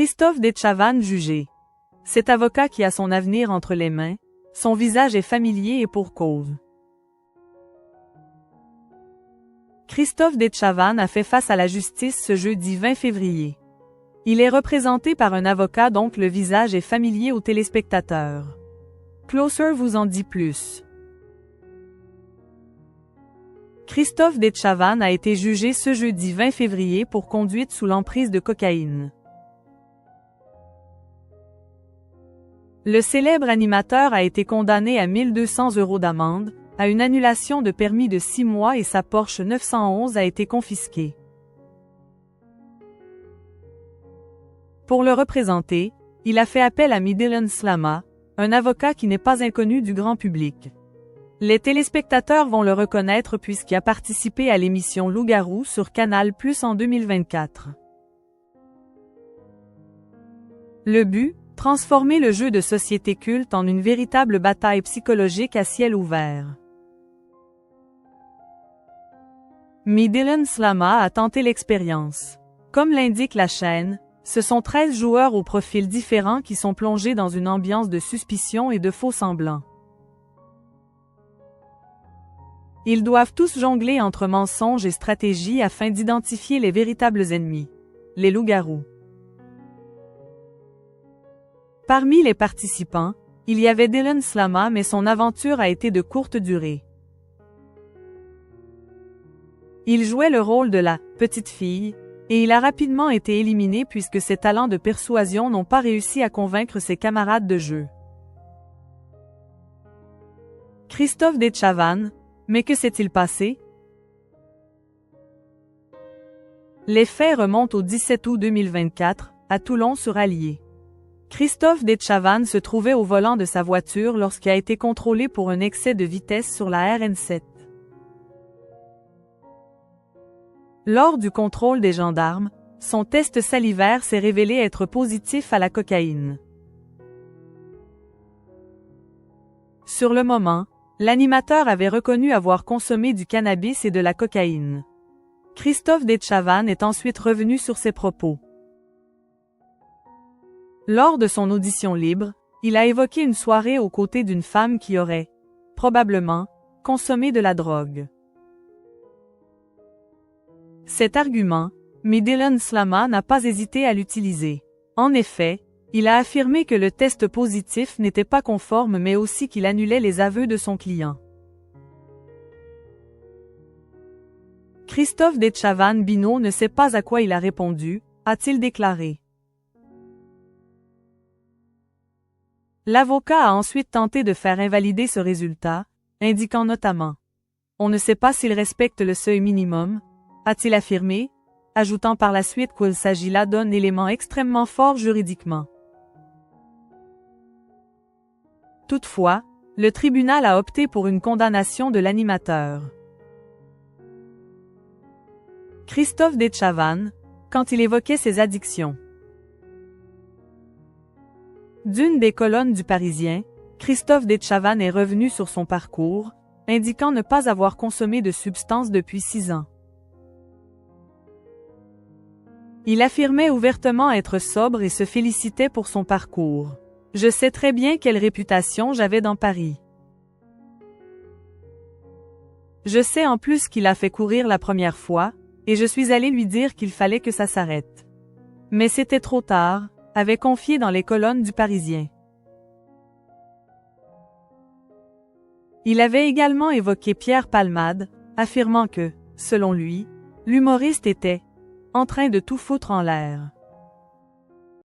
Christophe Detchavan jugé. Cet avocat qui a son avenir entre les mains, son visage est familier et pour cause. Christophe Detchavan a fait face à la justice ce jeudi 20 février. Il est représenté par un avocat donc le visage est familier aux téléspectateurs. Closer vous en dit plus. Christophe Detchavan a été jugé ce jeudi 20 février pour conduite sous l'emprise de cocaïne. Le célèbre animateur a été condamné à 1 200 € d'amende, à une annulation de permis de 6 mois et sa Porsche 911 a été confisquée. Pour le représenter, il a fait appel à Dylan Slama, un avocat qui n'est pas inconnu du grand public. Les téléspectateurs vont le reconnaître puisqu'il a participé à l'émission Loup-garou sur Canal+ en 2024. Le but, transformer le jeu de société culte en une véritable bataille psychologique à ciel ouvert. Dylan Slama a tenté l'expérience. Comme l'indique la chaîne, ce sont 13 joueurs aux profils différents qui sont plongés dans une ambiance de suspicion et de faux-semblants. Ils doivent tous jongler entre mensonges et stratégies afin d'identifier les véritables ennemis, les loups-garous. Parmi les participants, il y avait Dylan Slama mais son aventure a été de courte durée. Il jouait le rôle de la « petite fille » et il a rapidement été éliminé puisque ses talents de persuasion n'ont pas réussi à convaincre ses camarades de jeu. Christophe Detchavan, mais que s'est-il passé? Les faits remontent au 17 août 2024, à Toulon-sur-Allier. Christophe Detchavan se trouvait au volant de sa voiture lorsqu'il a été contrôlé pour un excès de vitesse sur la RN7. Lors du contrôle des gendarmes, son test salivaire s'est révélé être positif à la cocaïne. Sur le moment, l'animateur avait reconnu avoir consommé du cannabis et de la cocaïne. Christophe Detchavan est ensuite revenu sur ses propos. Lors de son audition libre, il a évoqué une soirée aux côtés d'une femme qui aurait, probablement, consommé de la drogue. Cet argument, Dylan Slama n'a pas hésité à l'utiliser. En effet, il a affirmé que le test positif n'était pas conforme mais aussi qu'il annulait les aveux de son client. Christophe Detchavan Bino ne sait pas à quoi il a répondu, a-t-il déclaré. L'avocat a ensuite tenté de faire invalider ce résultat, indiquant notamment « On ne sait pas s'il respecte le seuil minimum », a-t-il affirmé, ajoutant par la suite qu'il s'agit là d'un élément extrêmement fort juridiquement. Toutefois, le tribunal a opté pour une condamnation de l'animateur. Christophe Detchavan, quand il évoquait ses addictions. D'une des colonnes du Parisien, Christophe Detchavan est revenu sur son parcours, indiquant ne pas avoir consommé de substances depuis 6 ans. Il affirmait ouvertement être sobre et se félicitait pour son parcours. « Je sais très bien quelle réputation j'avais dans Paris. Je sais en plus qu'il a fait courir la première fois, et je suis allé lui dire qu'il fallait que ça s'arrête. Mais c'était trop tard », avait confié dans les colonnes du Parisien. Il avait également évoqué Pierre Palmade, affirmant que, selon lui, l'humoriste était en train de tout foutre en l'air.